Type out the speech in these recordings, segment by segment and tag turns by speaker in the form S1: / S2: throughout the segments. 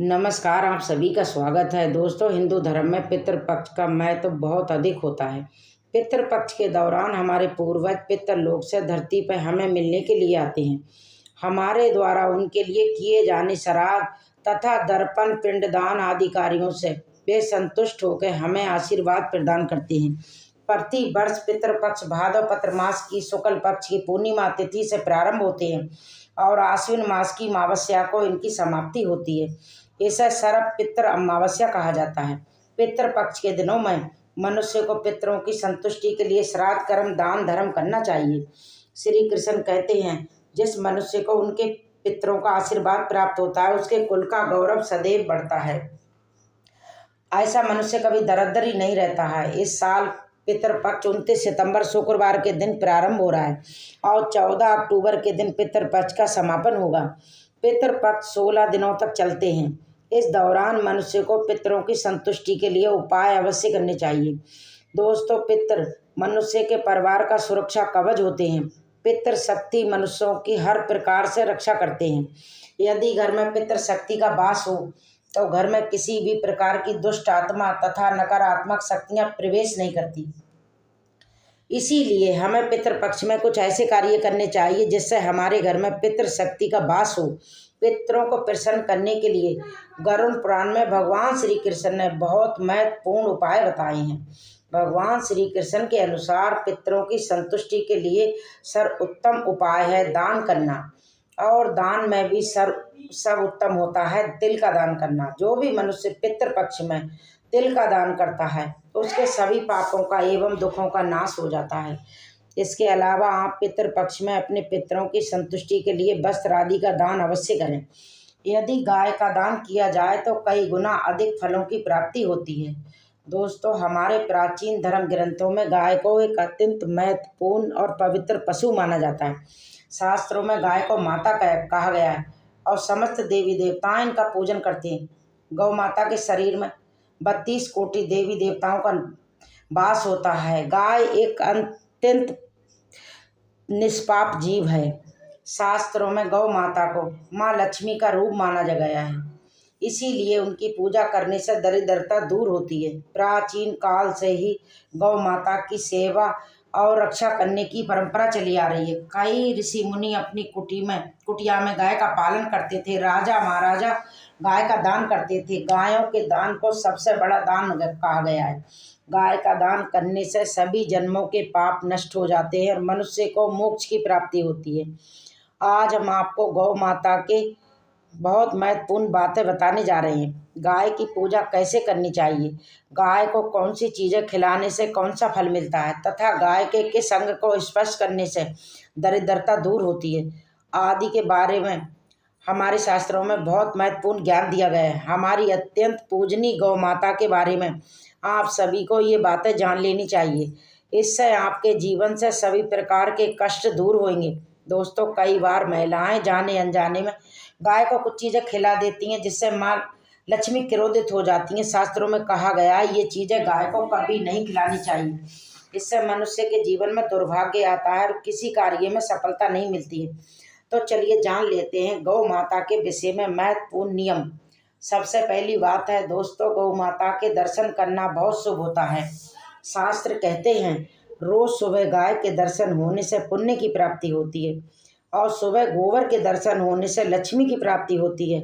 S1: नमस्कार, आप सभी का स्वागत है। दोस्तों, हिंदू धर्म में पितृपक्ष का महत्व बहुत अधिक होता है। पितृपक्ष के दौरान हमारे पूर्वज पितृलोक से धरती पर हमें मिलने के लिए आते हैं। हमारे द्वारा उनके लिए किए जाने श्राद्ध तथा दर्पण पिंडदान आदि कार्यों से वे संतुष्ट होकर हमें आशीर्वाद प्रदान करते हैं। प्रति वर्ष पितृपक्ष भाद्रपद मास की शुक्ल पक्ष की पूर्णिमा तिथि से प्रारंभ होते हैं और आश्विन मास की अमावस्या को इनकी समाप्ति होती है। इसे शरद पितृ अमावस्या कहा जाता है। पितृपक्ष के दिनों में मनुष्य को पितरों की संतुष्टि के लिए श्राद्ध कर्म दान धर्म करना चाहिए। श्री कृष्ण कहते हैं, जिस मनुष्य को उनके पितरों का आशीर्वाद प्राप्त होता है उसके कुल का गौरव सदैव बढ़ता है। ऐसा मनुष्य कभी दरिद्र ही नहीं रहता है। इस साल पितृपक्ष 29 सितंबर शुक्रवार के दिन प्रारंभ हो रहा है और 14 अक्टूबर के दिन पितृपक्ष का समापन होगा। पितृपक्ष 16 दिनों तक चलते हैं। इस दौरान मनुष्य को पितरों की संतुष्टि के लिए उपाय अवश्य करने चाहिए। दोस्तों, पितृ मनुष्य के परिवार का सुरक्षा कवच होते हैं। पितृ शक्ति मनुष्यों की हर प्रकार से रक्षा करते हैं। यदि घर में पितृ शक्ति का वास हो तो घर में किसी भी प्रकार की दुष्ट आत्मा तथा नकारात्मक शक्तियां प्रवेश नहीं करती। इसीलिए हमें पितृपक्ष में कुछ ऐसे कार्य करने चाहिए जिससे हमारे घर में पितृ शक्ति का वास हो। पितरों को प्रसन्न करने के लिए गरुड़ पुराण में भगवान श्री कृष्ण ने बहुत महत्वपूर्ण उपाय बताए हैं। भगवान श्री कृष्ण के अनुसार पितरों की संतुष्टि के लिए सर्वोत्तम उपाय है दान करना, और दान में भी सब उत्तम होता है तिल का दान करना। जो भी मनुष्य पितृपक्ष में तिल का दान करता है उसके सभी पापों का एवं दुखों का नाश हो जाता है। इसके अलावा आप पितृपक्ष में अपने पितरों की संतुष्टि के लिए वस्त्र आदि का दान अवश्य करें। यदि गाय का दान किया जाए तो कई गुना अधिक फलों की प्राप्ति होती है। दोस्तों, हमारे प्राचीन धर्म ग्रंथों में गाय को एक अत्यंत महत्वपूर्ण और पवित्र पशु माना जाता है। शास्त्रों में गाय को माता कहा गया है और समस्त देवी देवता इनका पूजन करते हैं। गौ माता के शरीर में 32 कोटि देवी देवताओं का वास होता है। गाय एक अत्यंत निष्पाप जीव है। शास्त्रों में गौ माता को माँ लक्ष्मी का रूप माना गया है। इसीलिए उनकी पूजा करने से दरिद्रता दूर होती है। प्राचीन काल से ही गौ माता की सेवा और रक्षा करने की परंपरा चली आ रही है। कई ऋषि मुनि अपनी कुटिया में गाय का पालन करते थे। राजा महाराजा गाय का दान करते थे। गायों के दान को सबसे बड़ा दान कहा गया है। गाय का दान करने से सभी जन्मों के पाप नष्ट हो जाते हैं और मनुष्य को मोक्ष की प्राप्ति होती है। आज हम आपको गौ माता के बहुत महत्वपूर्ण बातें बताने जा रहे हैं। गाय की पूजा कैसे करनी चाहिए, गाय को कौन सी चीज़ें खिलाने से कौन सा फल मिलता है तथा गाय के किस अंग को स्पर्श करने से दरिद्रता दूर होती है आदि के बारे में हमारे शास्त्रों में बहुत महत्वपूर्ण ज्ञान दिया गया है। हमारी अत्यंत पूजनीय गौ माता के बारे में आप सभी को ये बातें जान लेनी चाहिए। इससे आपके जीवन से सभी प्रकार के कष्ट दूर होंगे। दोस्तों, कई बार महिलाएं जाने अनजाने में गाय को कुछ चीज़ें खिला देती हैं जिससे माँ लक्ष्मी क्रोधित हो जाती हैं। शास्त्रों में कहा गया है ये चीज़ें गाय को कभी नहीं खिलानी चाहिए। इससे मनुष्य के जीवन में दुर्भाग्य आता है और किसी कार्य में सफलता नहीं मिलती है। तो चलिए जान लेते हैं गौ माता के विषय में महत्वपूर्ण नियम। सबसे पहली बात है दोस्तों, गौ माता के दर्शन करना बहुत शुभ होता है। शास्त्र कहते हैं रोज सुबह गाय के दर्शन होने से पुण्य की प्राप्ति होती है और सुबह गोबर के दर्शन होने से लक्ष्मी की प्राप्ति होती है।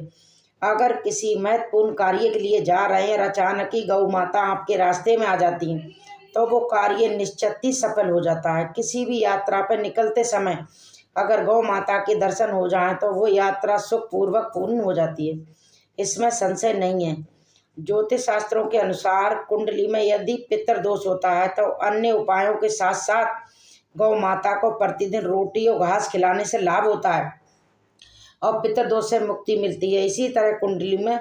S1: अगर किसी महत्वपूर्ण कार्य के लिए जा रहे हैं और अचानक ही गौ माता आपके रास्ते में आ जाती हैं तो वो कार्य निश्चित ही सफल हो जाता है। किसी भी यात्रा पर निकलते समय अगर गौ माता के दर्शन हो जाए तो वो यात्रा सुखपूर्वक पूर्ण हो जाती है, इसमें संशय नहीं है। ज्योतिष शास्त्रों के अनुसार कुंडली में यदि पितृ दोष होता है तो अन्य उपायों के साथ साथ गौ माता को प्रतिदिन रोटी और घास खिलाने से लाभ होता है और पितृदोष से मुक्ति मिलती है। इसी तरह कुंडली में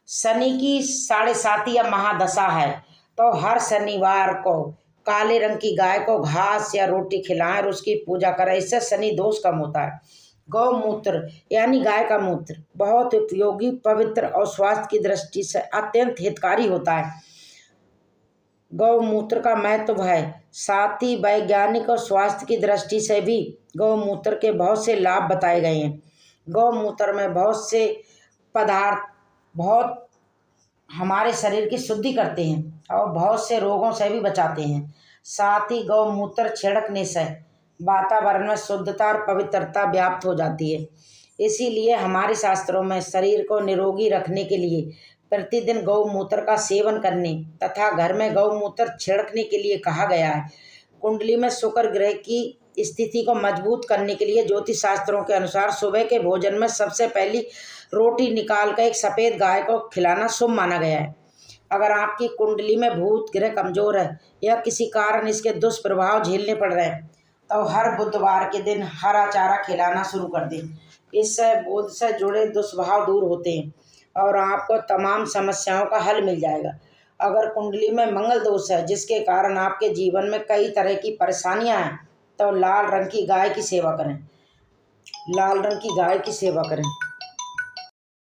S1: शनि की 7.5 या महादशा है तो हर शनिवार को काले रंग की गाय को घास या रोटी खिलाएं और उसकी पूजा करें। इससे शनि दोष कम होता है। गौमूत्र यानी गाय का मूत्र बहुत उपयोगी, पवित्र और स्वास्थ्य की दृष्टि से अत्यंत हितकारी होता है। गौमूत्र का महत्व है, साथ ही वैज्ञानिक और स्वास्थ्य की दृष्टि से भी गौमूत्र के बहुत से लाभ बताए गए हैं। गौमूत्र में बहुत से पदार्थ बहुत हमारे शरीर की शुद्धि करते हैं और बहुत से रोगों से भी बचाते हैं। साथ ही गौमूत्र छिड़कने से वातावरण में शुद्धता और पवित्रता व्याप्त हो जाती है। इसीलिए हमारे शास्त्रों में शरीर को निरोगी रखने के लिए प्रतिदिन गौमूत्र का सेवन करने तथा घर में गौमूत्र छिड़कने के लिए कहा गया है। कुंडली में शुक्र ग्रह की स्थिति को मजबूत करने के लिए ज्योतिष शास्त्रों के अनुसार सुबह के भोजन में सबसे पहली रोटी निकाल कर एक सफ़ेद गाय को खिलाना शुभ माना गया है। अगर आपकी कुंडली में भूत ग्रह कमजोर है या किसी कारण इसके दुष्प्रभाव झेलने पड़ रहे हैं तो हर बुधवार के दिन हरा चारा खिलाना शुरू कर दें। इससे बुध से जुड़े दुष्प्रभाव दूर होते हैं और आपको तमाम समस्याओं का हल मिल जाएगा। अगर कुंडली में मंगल दोष है जिसके कारण आपके जीवन में कई तरह की परेशानियां हैं तो लाल रंग की गाय की सेवा करें।